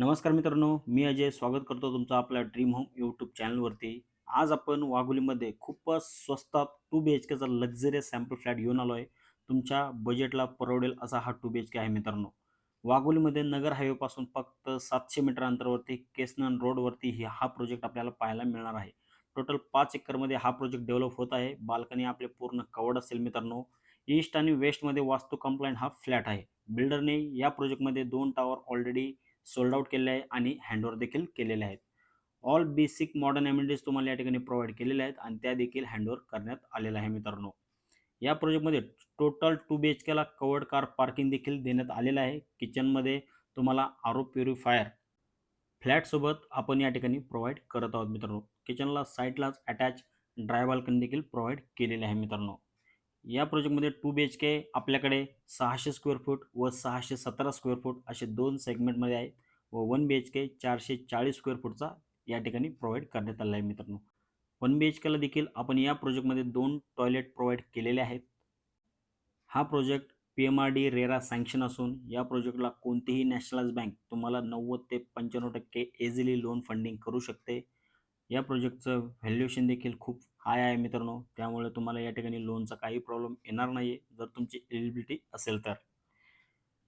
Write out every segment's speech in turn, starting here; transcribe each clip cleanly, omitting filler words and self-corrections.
नमस्कार मित्रांनो, मी अजय स्वागत करतो तुमचं आपल्या ड्रीम होम यूट्यूब चॅनलवरती. आज आपण वाघोलीमध्ये खूपच स्वस्तात 2 BHKचा लक्झरियस सॅम्पल फ्लॅट घेऊन आलो आहे. तुमच्या बजेटला परवडेल असा हा 2 BHK आहे मित्रांनो. वाघोलीमध्ये नगर हायवेपासून फक्त 700 मीटर अंतरावरती केसनन रोडवरती हा प्रोजेक्ट आपल्याला पाहायला मिळणार आहे. टोटल 5 एकरमध्ये हा प्रोजेक्ट डेव्हलप होत आहे. बाल्कनी आपले पूर्ण कवर्ड असेल मित्रांनो. ईस्ट आणि वेस्टमध्ये वास्तू कंप्लायंट हा फ्लॅट आहे. बिल्डरने या प्रोजेक्टमध्ये 2 टॉवर ऑलरेडी सोल्ड आउट केलेले आहे आणि हँडओव्हर देखील केलेले आहेत. ऑल बेसिक मॉडर्न एमिनिटीज तुम्हाला या ठिकाणी प्रोव्हाईड केलेल्या आहेत आणि त्या देखील हँडओव्हर करण्यात आलेल्या आहे मित्रांनो. या प्रोजेक्टमध्ये टोटल 2 BHKला कवर्ड कार पार्किंग देखील देण्यात आलेलं आहे. किचनमध्ये तुम्हाला आरो प्युरिफायर फ्लॅटसोबत आपण या ठिकाणी प्रोव्हाईड करत आहोत मित्रांनो. किचनला साईडलाच अटॅच ड्राय बाल्कनी देखील प्रोव्हाईड केलेले आहे मित्रांनो. या प्रोजेक्टमध्ये 2 BHK आपल्याकडे 600 स्क्वेअर फूट व 617 स्क्वेअर फूट असे 2 सेगमेंटमध्ये आहेत व 1 BHK 440 स्क्वेअर फूटचा या ठिकाणी प्रोव्हाईड करण्यात आला आहे मित्रांनो. 1 BHKला देखील आपण या प्रोजेक्टमध्ये 2 टॉयलेट प्रोव्हाईड केलेले आहेत. हा प्रोजेक्ट PMRD रेरा सँक्शन असून या प्रोजेक्टला कोणतीही नॅशनलाइज बँक तुम्हाला 90 ते 95% इझिली लोन फंडिंग करू शकते. या प्रोजेक्टचं व्हॅल्युएशन देखील खूप हाय आहे मित्रांनो. त्यामुळे तुम्हाला या ठिकाणी लोनचा काही प्रॉब्लेम येणार नाही जर तुमची एलिजिबिलिटी असेल तर.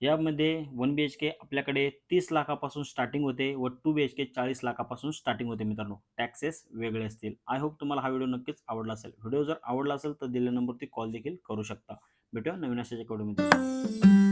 यामध्ये 1 BHK आपल्याकडे 30 लाखापासून स्टार्टिंग होते व 2 BHK 40 लाखापासून स्टार्टिंग होते मित्रांनो. टॅक्सेस वेगळे असतील. आय होप तुम्हाला हा व्हिडिओ नक्कीच आवडला असेल. व्हिडिओ जर आवडला असेल तर दिलेल्या नंबरवरती कॉल देखील करू शकता. भेटूया नवीन अशाच एका व्हिडिओमध्ये.